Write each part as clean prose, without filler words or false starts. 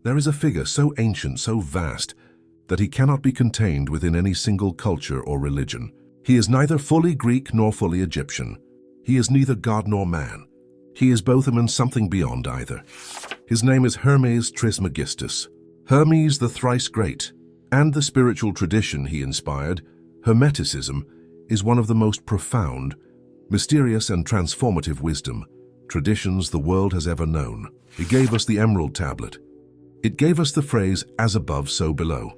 There is a figure so ancient, so vast, that he cannot be contained within any single culture or religion. He is neither fully Greek nor fully Egyptian. He is neither God nor man. He is both and something beyond either. His name is Hermes Trismegistus. Hermes the Thrice Great, and the spiritual tradition he inspired, Hermeticism, is one of the most profound, mysterious and transformative wisdom traditions the world has ever known. He gave us the Emerald Tablet. It gave us the phrase, as above, so below.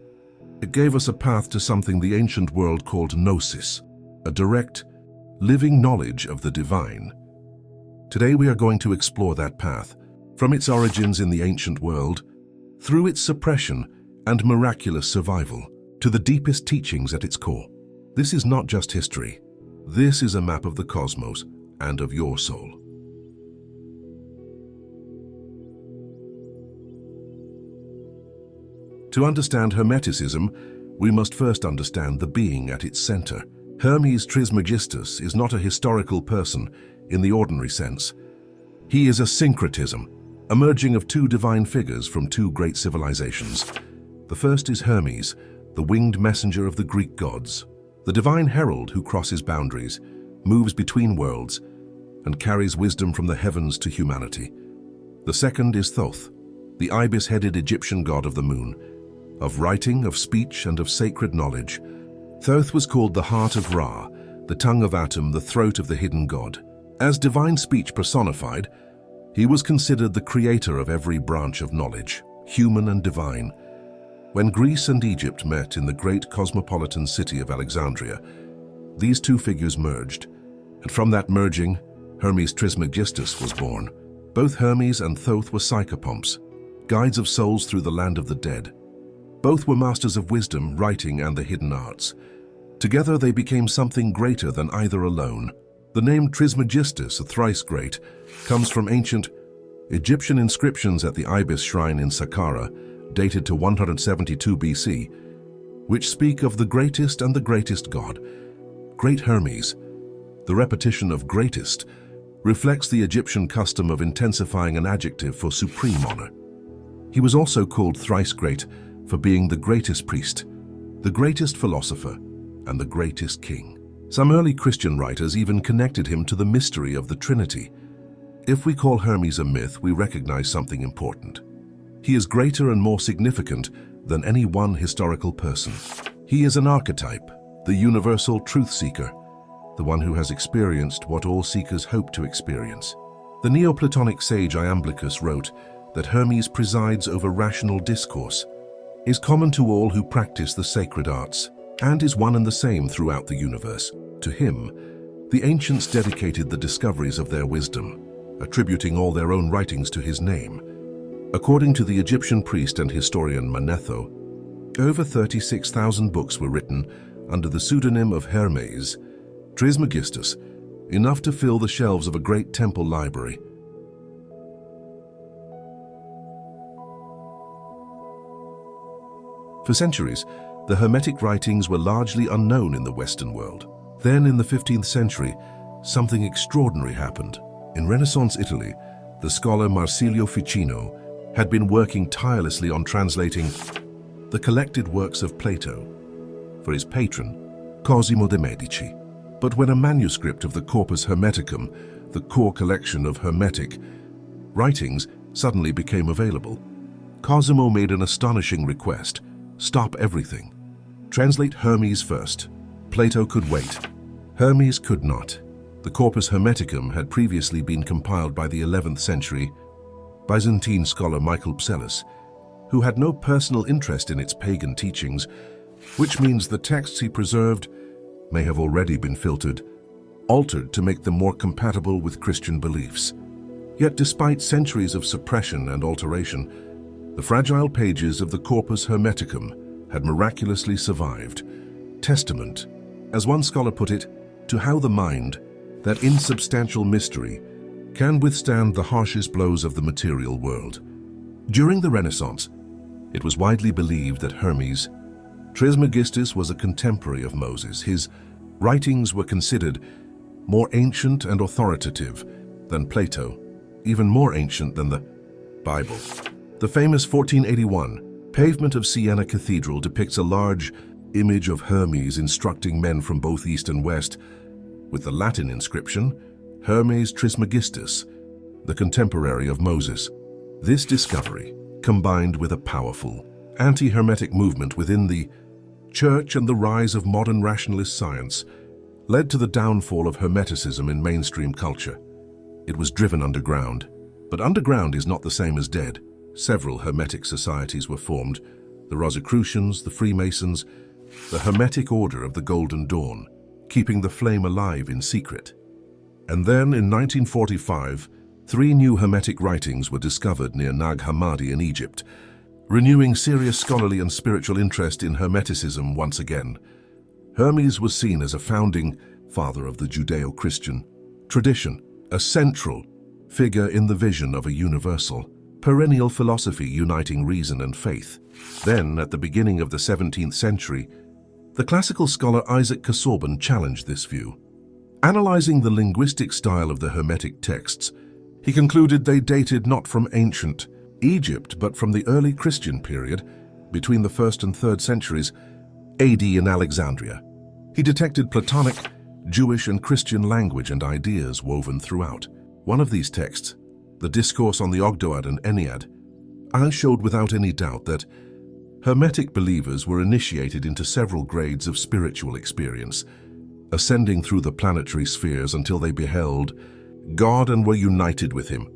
It gave us a path to something the ancient world called Gnosis, a direct, living knowledge of the divine. Today we are going to explore that path, from its origins in the ancient world, through its suppression and miraculous survival, to the deepest teachings at its core. This is not just history. This is a map of the cosmos and of your soul. To understand Hermeticism, we must first understand the being at its center. Hermes Trismegistus is not a historical person in the ordinary sense. He is a syncretism, a merging of two divine figures from two great civilizations. The first is Hermes, the winged messenger of the Greek gods, the divine herald who crosses boundaries, moves between worlds, and carries wisdom from the heavens to humanity. The second is Thoth, the ibis-headed Egyptian god of the moon, of writing, of speech, and of sacred knowledge. Thoth was called the heart of Ra, the tongue of Atum, the throat of the hidden god. As divine speech personified, he was considered the creator of every branch of knowledge, human and divine. When Greece and Egypt met in the great cosmopolitan city of Alexandria, these two figures merged, and from that merging, Hermes Trismegistus was born. Both Hermes and Thoth were psychopomps, guides of souls through the land of the dead. Both were masters of wisdom, writing, and the hidden arts. Together they became something greater than either alone. The name Trismegistus, a thrice great, comes from ancient Egyptian inscriptions at the Ibis shrine in Saqqara, dated to 172 BC, which speak of the greatest and the greatest god, Great Hermes. The repetition of greatest reflects the Egyptian custom of intensifying an adjective for supreme honor. He was also called Thrice Great for being the greatest priest, the greatest philosopher, and the greatest king. Some early Christian writers even connected him to the mystery of the Trinity. If we call Hermes a myth, we recognize something important. He is greater and more significant than any one historical person. He is an archetype, the universal truth seeker, the one who has experienced what all seekers hope to experience. The Neoplatonic sage Iamblichus wrote that Hermes presides over rational discourse, is common to all who practice the sacred arts, and is one and the same throughout the universe. To him, the ancients dedicated the discoveries of their wisdom, attributing all their own writings to his name. According to the Egyptian priest and historian Manetho, over 36,000 books were written under the pseudonym of Hermes Trismegistus, enough to fill the shelves of a great temple library. For centuries, the Hermetic writings were largely unknown in the Western world. Then, in the 15th century, something extraordinary happened. In Renaissance Italy, the scholar Marsilio Ficino had been working tirelessly on translating the collected works of Plato for his patron, Cosimo de' Medici. But when a manuscript of the Corpus Hermeticum, the core collection of Hermetic writings, suddenly became available, Cosimo made an astonishing request: stop everything. Translate Hermes first. Plato could wait. Hermes could not. The Corpus Hermeticum had previously been compiled by the 11th century Byzantine scholar Michael Psellus, who had no personal interest in its pagan teachings, which means the texts he preserved may have already been filtered, altered to make them more compatible with Christian beliefs. Yet despite centuries of suppression and alteration, the fragile pages of the Corpus Hermeticum had miraculously survived, testament, as one scholar put it, to how the mind, that insubstantial mystery, can withstand the harshest blows of the material world. During the Renaissance, it was widely believed that Hermes Trismegistus was a contemporary of Moses. His writings were considered more ancient and authoritative than Plato, even more ancient than the Bible. The famous 1481 pavement of Siena Cathedral depicts a large image of Hermes instructing men from both East and West, with the Latin inscription, Hermes Trismegistus, the contemporary of Moses. This discovery, combined with a powerful anti-Hermetic movement within the Church and the rise of modern rationalist science, led to the downfall of Hermeticism in mainstream culture. It was driven underground, but underground is not the same as dead. Several Hermetic societies were formed: the Rosicrucians, the Freemasons, the Hermetic Order of the Golden Dawn, keeping the flame alive in secret. And then, in 1945, 3 new Hermetic writings were discovered near Nag Hammadi in Egypt, renewing serious scholarly and spiritual interest in Hermeticism once again. Hermes was seen as a founding father of the Judeo-Christian tradition, a central figure in the vision of a universal, perennial philosophy uniting reason and faith. Then, at the beginning of the 17th century, the classical scholar Isaac Casaubon challenged this view. Analyzing the linguistic style of the Hermetic texts, he concluded they dated not from ancient Egypt, but from the early Christian period, between the 1st and 3rd centuries AD in Alexandria. He detected Platonic, Jewish and Christian language and ideas woven throughout. One of these texts, the Discourse on the Ogdoad and Ennead, showed without any doubt that Hermetic believers were initiated into several grades of spiritual experience, ascending through the planetary spheres until they beheld God and were united with Him.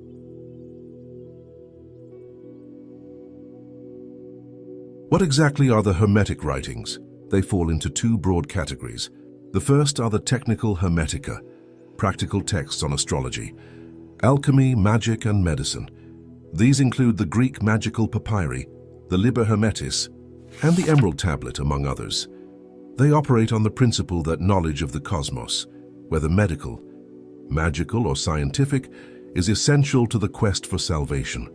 What exactly are the Hermetic writings? They fall into 2 broad categories. The first are the technical Hermetica, practical texts on astrology, alchemy, magic, and medicine. These include the Greek magical papyri, the Liber Hermetis, and the Emerald Tablet, among others. They operate on the principle that knowledge of the cosmos, whether medical, magical, or scientific, is essential to the quest for salvation.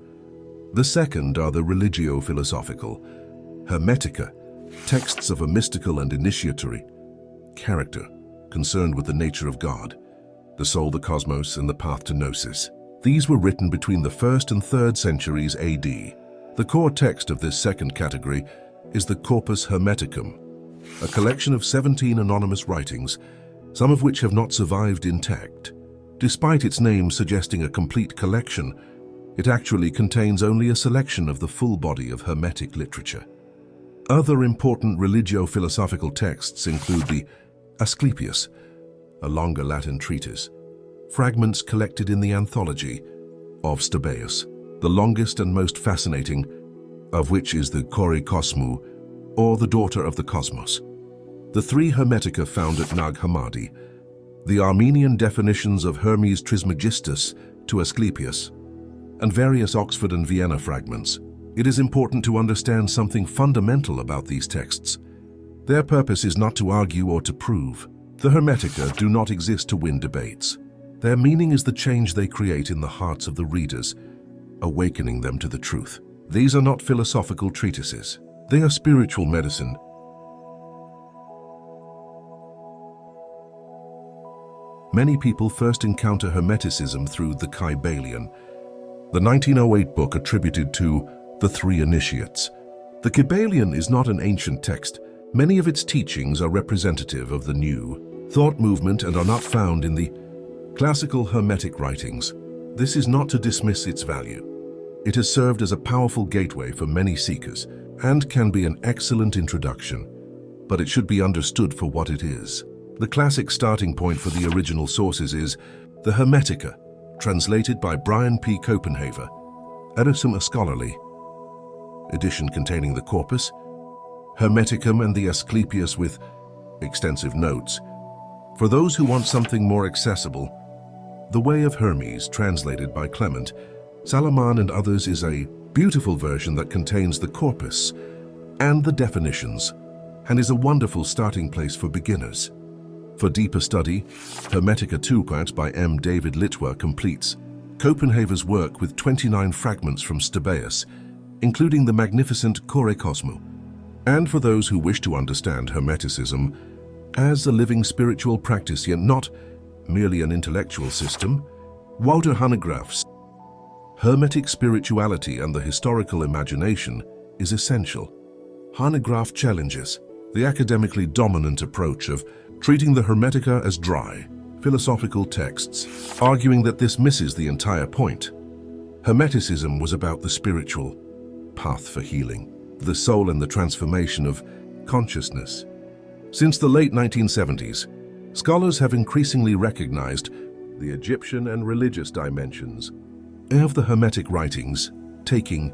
The second are the religio-philosophical Hermetica, texts of a mystical and initiatory character, concerned with the nature of God, the soul, the cosmos, and the path to Gnosis. These were written between the 1st and 3rd centuries AD. The core text of this second category is the Corpus Hermeticum, a collection of 17 anonymous writings, some of which have not survived intact. Despite its name suggesting a complete collection, it actually contains only a selection of the full body of Hermetic literature. Other important religio-philosophical texts include the Asclepius, a longer Latin treatise, fragments collected in the Anthology of Stobaeus, the longest and most fascinating of which is the Kore Kosmou, or the Daughter of the Cosmos. The 3 Hermetica found at Nag Hammadi, the Armenian definitions of Hermes Trismegistus to Asclepius, and various Oxford and Vienna fragments. It is important to understand something fundamental about these texts. Their purpose is not to argue or to prove. The Hermetica do not exist to win debates. Their meaning is the change they create in the hearts of the readers, awakening them to the truth. These are not philosophical treatises. They are spiritual medicine. Many people first encounter Hermeticism through the Kybalion, the 1908 book attributed to the 3 initiates. The Kybalion is not an ancient text. Many of its teachings are representative of the new thought movement and are not found in the classical Hermetic writings. This is not to dismiss its value. It has served as a powerful gateway for many seekers and can be an excellent introduction, but it should be understood for what it is. The classic starting point for the original sources is the Hermetica, translated by Brian P. Copenhaver, Edison, a scholarly edition containing the Corpus Hermeticum and the Asclepius with extensive notes. For those who want something more accessible, The Way of Hermes, translated by Clement, Salaman and others, is a beautiful version that contains the corpus and the definitions, and is a wonderful starting place for beginners. For deeper study, Hermetica 2 by M. David Litwa completes Copenhaver's work with 29 fragments from Stobaeus, including the magnificent Kore Kosmou. And for those who wish to understand Hermeticism as a living spiritual practice, yet not merely an intellectual system, Wouter Hanegraaff's Hermetic spirituality and the historical imagination is essential. Hanegraaff challenges the academically dominant approach of treating the Hermetica as dry, philosophical texts, arguing that this misses the entire point. Hermeticism was about the spiritual path for healing, the soul and the transformation of consciousness. Since the late 1970s, scholars have increasingly recognized the Egyptian and religious dimensions of the Hermetic writings, taking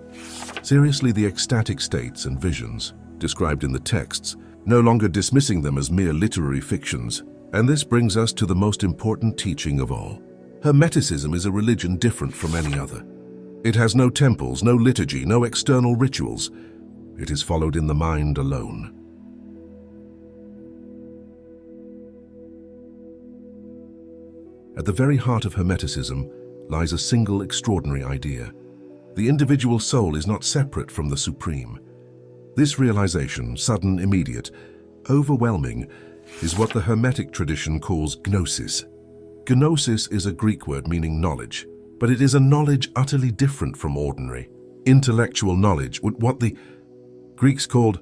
seriously the ecstatic states and visions described in the texts, no longer dismissing them as mere literary fictions. And this brings us to the most important teaching of all. Hermeticism is a religion different from any other. It has no temples, no liturgy, no external rituals. It is followed in the mind alone. At the very heart of Hermeticism lies a single extraordinary idea. The individual soul is not separate from the supreme. This realization, sudden, immediate, overwhelming, is what the Hermetic tradition calls Gnosis. Gnosis is a Greek word meaning knowledge, but it is a knowledge utterly different from ordinary, intellectual knowledge, what the Greeks called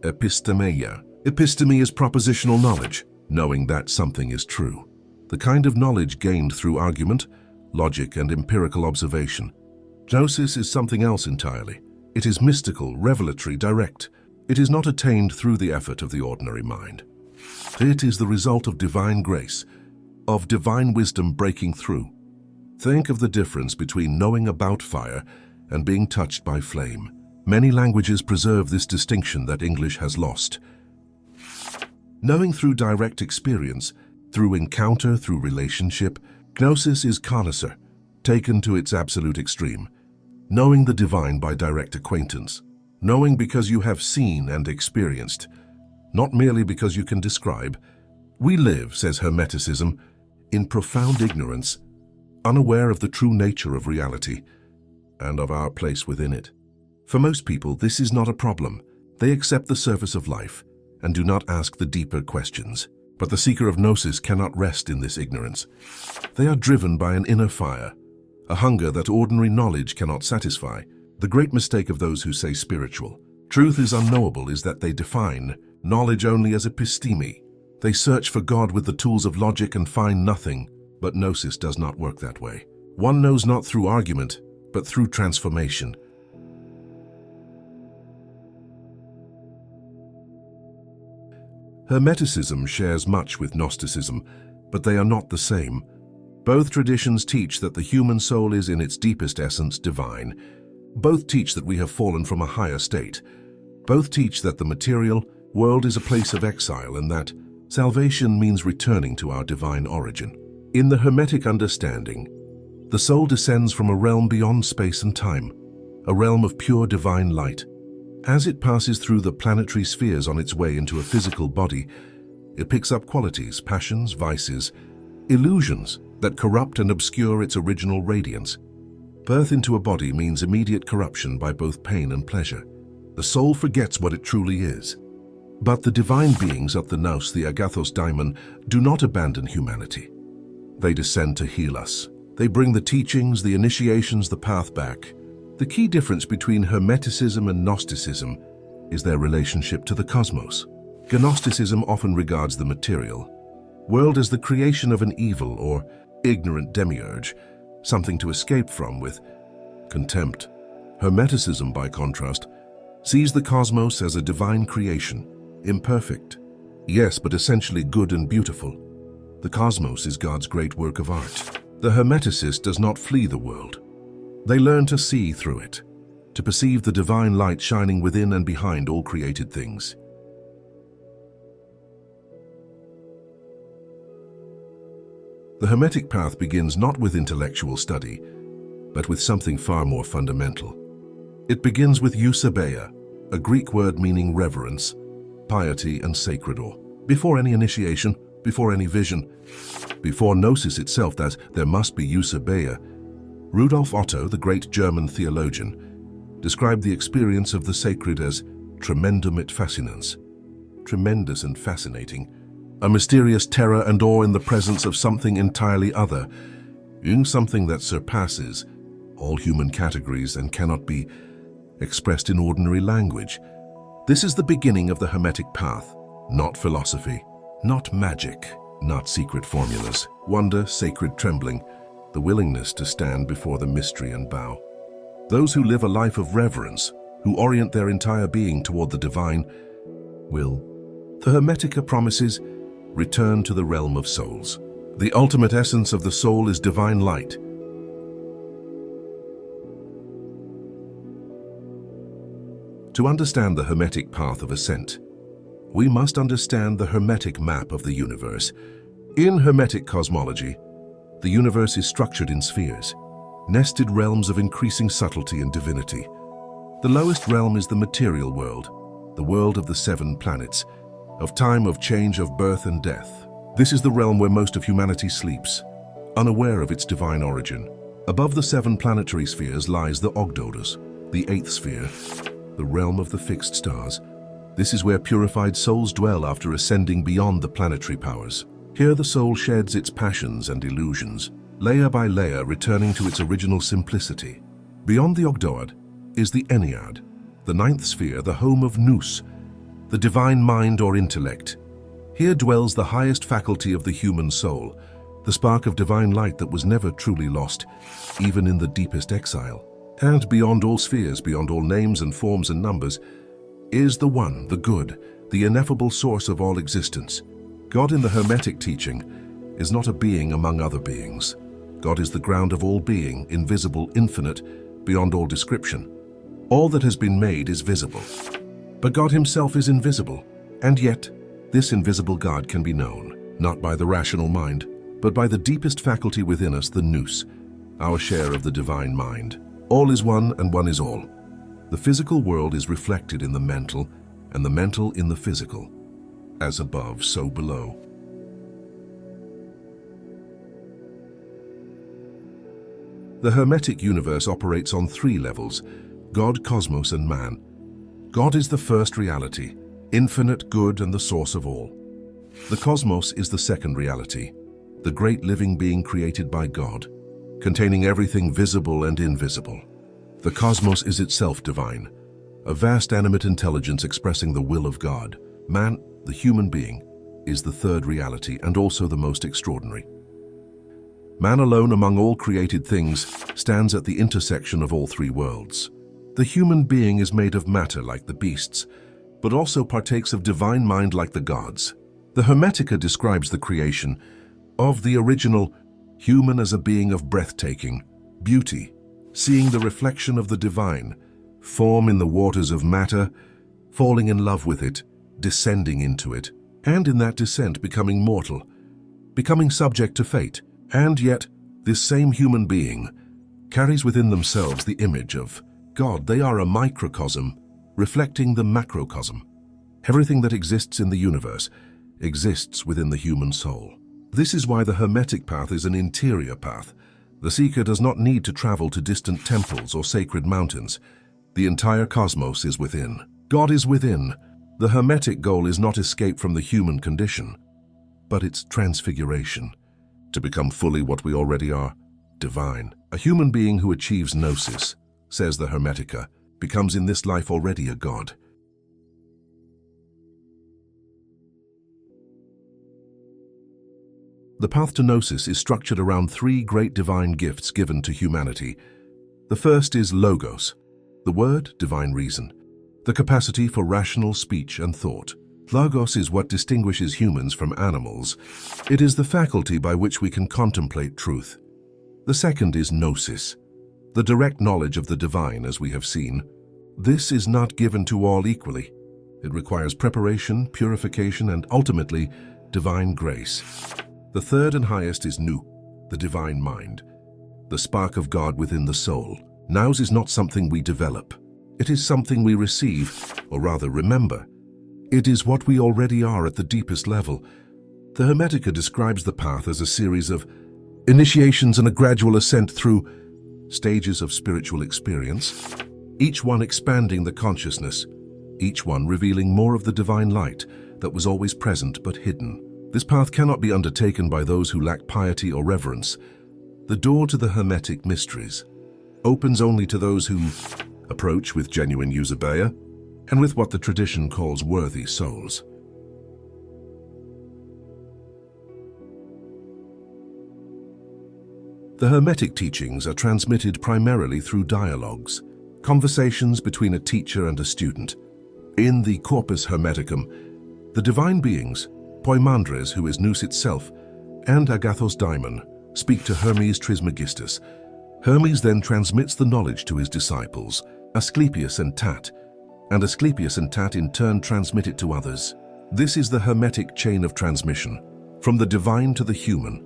epistemeia. Episteme is propositional knowledge, knowing that something is true. The kind of knowledge gained through argument, logic, and empirical observation. Gnosis is something else entirely. It is mystical, revelatory, direct. It is not attained through the effort of the ordinary mind. It is the result of divine grace, of divine wisdom breaking through. Think of the difference between knowing about fire and being touched by flame. Many languages preserve this distinction that English has lost. Knowing through direct experience, through encounter, through relationship, Gnosis is connoisseur, taken to its absolute extreme. Knowing the divine by direct acquaintance. Knowing because you have seen and experienced, not merely because you can describe. We live, says Hermeticism, in profound ignorance, unaware of the true nature of reality and of our place within it. For most people, this is not a problem. They accept the surface of life and do not ask the deeper questions. But the seeker of Gnosis cannot rest in this ignorance. They are driven by an inner fire, a hunger that ordinary knowledge cannot satisfy. The great mistake of those who say spiritual truth is unknowable is that they define knowledge only as episteme. They search for God with the tools of logic and find nothing, but Gnosis does not work that way. One knows not through argument, but through transformation. Hermeticism shares much with Gnosticism, but they are not the same. Both traditions teach that the human soul is in its deepest essence divine. Both teach that we have fallen from a higher state. Both teach that the material world is a place of exile and that salvation means returning to our divine origin. In the Hermetic understanding, the soul descends from a realm beyond space and time, a realm of pure divine light. As it passes through the planetary spheres on its way into a physical body, it picks up qualities, passions, vices, illusions that corrupt and obscure its original radiance. Birth into a body means immediate corruption by both pain and pleasure. The soul forgets what it truly is. But the divine beings of the Nous, the Agathos Daimon, do not abandon humanity. They descend to heal us. They bring the teachings, the initiations, the path back. The key difference between Hermeticism and Gnosticism is their relationship to the cosmos. Gnosticism often regards the material world as the creation of an evil or ignorant demiurge, something to escape from with contempt. Hermeticism, by contrast, sees the cosmos as a divine creation, imperfect, yes, but essentially good and beautiful. The cosmos is God's great work of art. The Hermeticist does not flee the world. They learn to see through it, to perceive the divine light shining within and behind all created things. The Hermetic path begins not with intellectual study, but with something far more fundamental. It begins with eusebeia, a Greek word meaning reverence, piety, and sacred awe. Before any initiation, before any vision, before Gnosis itself, that there must be eusebeia. Rudolf Otto, the great German theologian, described the experience of the sacred as tremendum et fascinans, tremendous and fascinating, a mysterious terror and awe in the presence of something entirely other, something that surpasses all human categories, and cannot be expressed in ordinary language. This is the beginning of the Hermetic path, not philosophy, not magic, not secret formulas, wonder, sacred trembling, the willingness to stand before the mystery and bow. Those who live a life of reverence, who orient their entire being toward the divine, will, the Hermetica promises, return to the realm of souls. The ultimate essence of the soul is divine light. To understand the Hermetic path of ascent, we must understand the Hermetic map of the universe. In Hermetic cosmology, the universe is structured in spheres, nested realms of increasing subtlety and divinity. The lowest realm is the material world, the world of the 7 planets, of time, of change, of birth and death. This is the realm where most of humanity sleeps, unaware of its divine origin. Above the 7 planetary spheres lies the Ogdoads, the 8th sphere, the realm of the fixed stars. This is where purified souls dwell after ascending beyond the planetary powers. Here the soul sheds its passions and illusions, layer by layer returning to its original simplicity. Beyond the Ogdoad is the Ennead, the 9th sphere, the home of Nous, the divine mind or intellect. Here dwells the highest faculty of the human soul, the spark of divine light that was never truly lost, even in the deepest exile. And beyond all spheres, beyond all names and forms and numbers, is the One, the Good, the ineffable source of all existence. God in the Hermetic teaching is not a being among other beings. God is the ground of all being, invisible, infinite, beyond all description. All that has been made is visible. But God himself is invisible, and yet this invisible God can be known, not by the rational mind, but by the deepest faculty within us, the Nous, our share of the divine mind. All is one and one is all. The physical world is reflected in the mental, and the mental in the physical. As above, so below. The Hermetic universe operates on 3 levels: God, cosmos, and man. God is the first reality, infinite, good, and the source of all. The cosmos is the second reality, the great living being created by God, containing everything visible and invisible. The cosmos is itself divine, a vast animate intelligence expressing the will of God. Man, the human being, is the third reality and also the most extraordinary. Man alone among all created things stands at the intersection of all 3 worlds. The human being is made of matter like the beasts, but also partakes of divine mind like the gods. The Hermetica describes the creation of the original human as a being of breathtaking beauty, seeing the reflection of the divine, form in the waters of matter, falling in love with it, descending into it, and in that descent becoming mortal, becoming subject to fate. And yet, this same human being carries within themselves the image of God. They are a microcosm, reflecting the macrocosm. Everything that exists in the universe exists within the human soul. This is why the Hermetic path is an interior path. The seeker does not need to travel to distant temples or sacred mountains. The entire cosmos is within. God is within. The Hermetic goal is not escape from the human condition, but its transfiguration, to become fully what we already are, divine. A human being who achieves Gnosis, says the Hermetica, becomes in this life already a god. The path to Gnosis is structured around 3 great divine gifts given to humanity. The first is Logos, the word, divine reason, the capacity for rational speech and thought. Logos is what distinguishes humans from animals. It is the faculty by which we can contemplate truth. The second is Gnosis, the direct knowledge of the divine, as we have seen. This is not given to all equally. It requires preparation, purification, and ultimately, divine grace. The third and highest is Nu, the divine mind, the spark of God within the soul. Nous is not something we develop. It is something we receive, or rather remember. It is what we already are at the deepest level. The Hermetica describes the path as a series of initiations and a gradual ascent through stages of spiritual experience, each one expanding the consciousness, each one revealing more of the divine light that was always present but hidden. This path cannot be undertaken by those who lack piety or reverence. The door to the Hermetic mysteries opens only to those who approach with genuine eusebeia and with what the tradition calls worthy souls. The Hermetic teachings are transmitted primarily through dialogues, conversations between a teacher and a student. In the Corpus Hermeticum, the divine beings, Poimandres, who is Nous itself, and Agathos Daimon, speak to Hermes Trismegistus. Hermes then transmits the knowledge to his disciples, Asclepius and Tat, and Asclepius and Tat in turn transmit it to others. This is the Hermetic chain of transmission, from the divine to the human,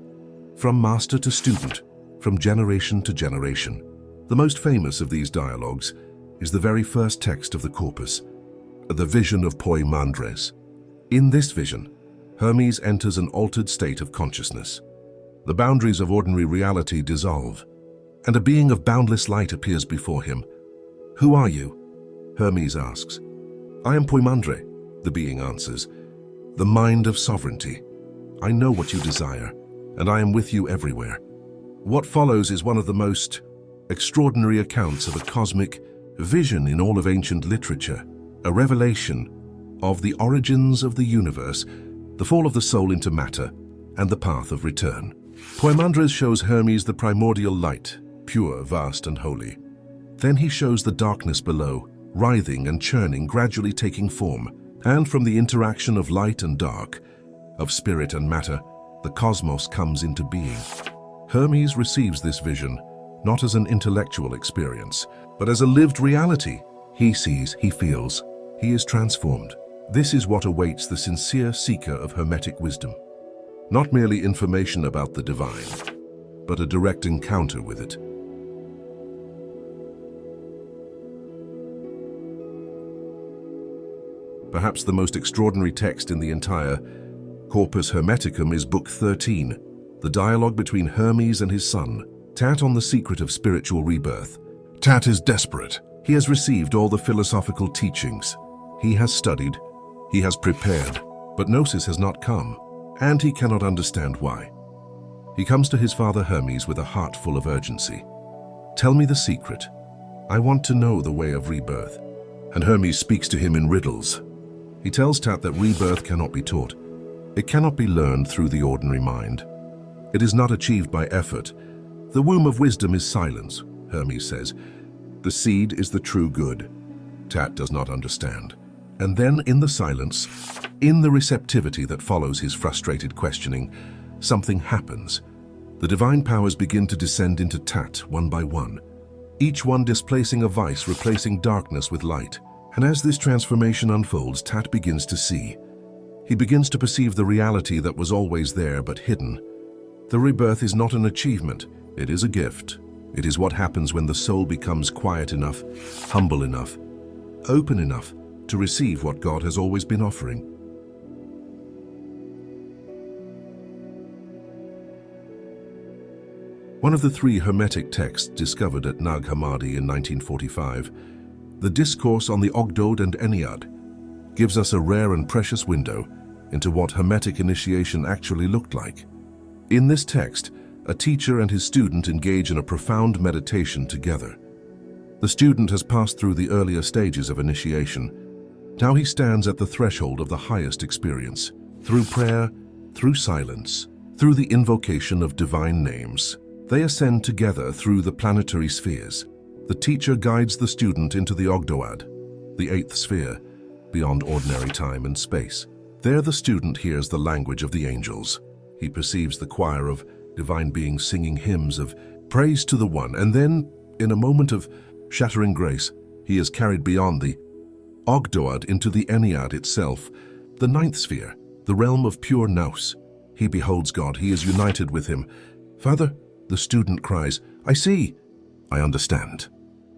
from master to student, from generation to generation. The most famous of these dialogues is the very first text of the Corpus, the vision of Poimandres. In this vision, Hermes enters an altered state of consciousness. The boundaries of ordinary reality dissolve, and a being of boundless light appears before him. "Who are you?" Hermes asks. "I am Poimandre," the being answers, "the mind of sovereignty. I know what you desire, and I am with you everywhere." What follows is one of the most extraordinary accounts of a cosmic vision in all of ancient literature, a revelation of the origins of the universe, the fall of the soul into matter, and the path of return. Poimandres shows Hermes the primordial light, pure, vast, and holy. Then he shows the darkness below, writhing and churning, gradually taking form. And from the interaction of light and dark, of spirit and matter, the cosmos comes into being. Hermes receives this vision not as an intellectual experience, but as a lived reality. He sees, he feels, he is transformed. This is what awaits the sincere seeker of Hermetic wisdom. Not merely information about the divine, but a direct encounter with it. Perhaps the most extraordinary text in the entire Corpus Hermeticum is Book 13, the dialogue between Hermes and his son, Tat, on the secret of spiritual rebirth. Tat is desperate. He has received all the philosophical teachings. He has studied, he has prepared, but Gnosis has not come, and he cannot understand why. He comes to his father Hermes with a heart full of urgency. "Tell me the secret. I want to know the way of rebirth." And Hermes speaks to him in riddles. He tells Tat that rebirth cannot be taught. It cannot be learned through the ordinary mind. It is not achieved by effort. The womb of wisdom is silence, Hermes says. The seed is the true good. Tat does not understand. And then in the silence, in the receptivity that follows his frustrated questioning, something happens. The divine powers begin to descend into Tat one by one, each one displacing a vice, replacing darkness with light. And as this transformation unfolds, Tat begins to see. He begins to perceive the reality that was always there but hidden. The rebirth is not an achievement, it is a gift. It is what happens when the soul becomes quiet enough, humble enough, open enough to receive what God has always been offering. One of the 3 Hermetic texts discovered at Nag Hammadi in 1945, the Discourse on the Ogdoad and Ennead, gives us a rare and precious window into what Hermetic initiation actually looked like. In this text, a teacher and his student engage in a profound meditation together. The student has passed through the earlier stages of initiation. Now he stands at the threshold of the highest experience. Through prayer, through silence, through the invocation of divine names, they ascend together through the planetary spheres. The teacher guides the student into the Ogdoad, the 8th sphere, beyond ordinary time and space. There the student hears the language of the angels. He perceives the choir of divine beings singing hymns of praise to the One, and then, in a moment of shattering grace, he is carried beyond the Ogdoad into the Ennead itself, the 9th sphere, the realm of pure nous. He beholds God, he is united with him. "Father," the student cries, "I see, I understand."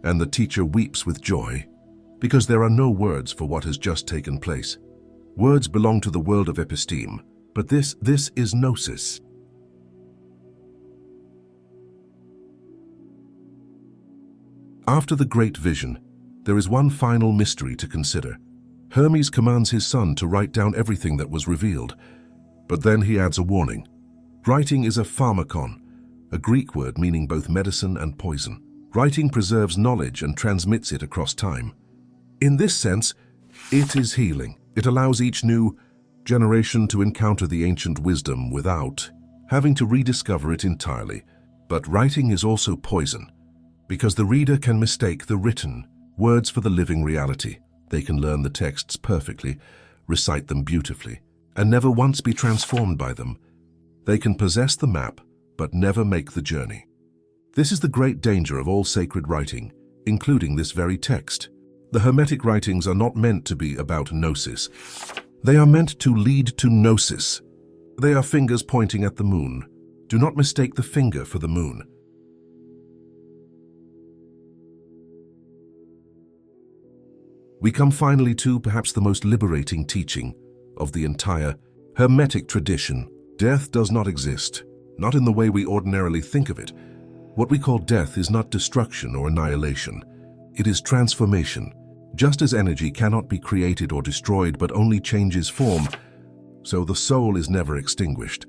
And the teacher weeps with joy, because there are no words for what has just taken place. Words belong to the world of episteme, but this is Gnosis. After the great vision, there is one final mystery to consider. Hermes commands his son to write down everything that was revealed, but then he adds a warning. Writing is a pharmakon, a Greek word meaning both medicine and poison. Writing preserves knowledge and transmits it across time. In this sense, it is healing. It allows each new generation to encounter the ancient wisdom without having to rediscover it entirely. But writing is also poison, because the reader can mistake the written words for the living reality. They can learn the texts perfectly, recite them beautifully, and never once be transformed by them. They can possess the map, but never make the journey. This is the great danger of all sacred writing, including this very text. The Hermetic writings are not meant to be about Gnosis. They are meant to lead to Gnosis. They are fingers pointing at the moon. Do not mistake the finger for the moon. We come finally to perhaps the most liberating teaching of the entire Hermetic tradition. Death does not exist, not in the way we ordinarily think of it. What we call death is not destruction or annihilation. It is transformation. Just as energy cannot be created or destroyed but only changes form, so the soul is never extinguished.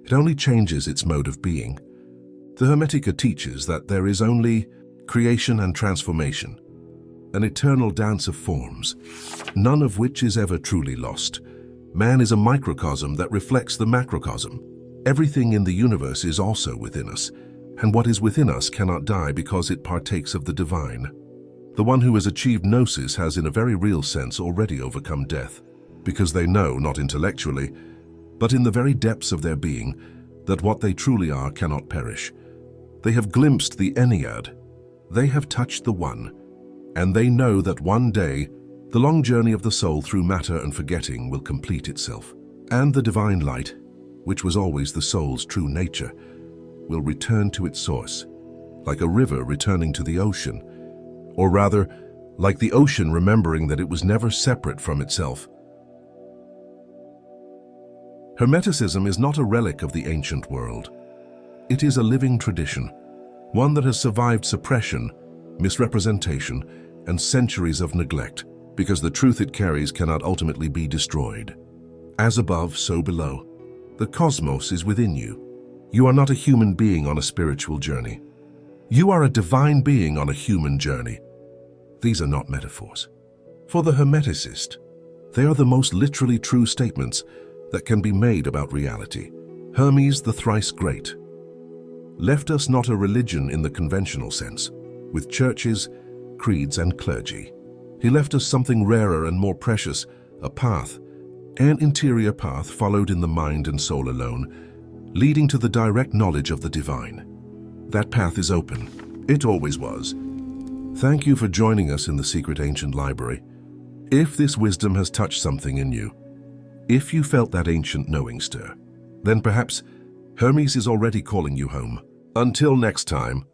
It only changes its mode of being. The Hermetica teaches that there is only creation and transformation, an eternal dance of forms, none of which is ever truly lost. Man is a microcosm that reflects the macrocosm. Everything in the universe is also within us, and what is within us cannot die because it partakes of the divine. The one who has achieved Gnosis has in a very real sense already overcome death, because they know, not intellectually, but in the very depths of their being, that what they truly are cannot perish. They have glimpsed the Ennead. They have touched the One, and they know that one day, the long journey of the soul through matter and forgetting will complete itself, and the divine light, which was always the soul's true nature, will return to its source, like a river returning to the ocean, or rather, like the ocean remembering that it was never separate from itself. Hermeticism is not a relic of the ancient world. It is a living tradition, one that has survived suppression, misrepresentation, and centuries of neglect, because the truth it carries cannot ultimately be destroyed. As above, so below. The cosmos is within you. You are not a human being on a spiritual journey. You are a divine being on a human journey. These are not metaphors. For the Hermeticist, they are the most literally true statements that can be made about reality. Hermes the Thrice Great left us not a religion in the conventional sense, with churches, creeds, and clergy. He left us something rarer and more precious, a path, an interior path followed in the mind and soul alone, leading to the direct knowledge of the divine. That path is open. It always was. Thank you for joining us in the Secret Ancient Library. If this wisdom has touched something in you, if you felt that ancient knowing stir, then perhaps Hermes is already calling you home. Until next time,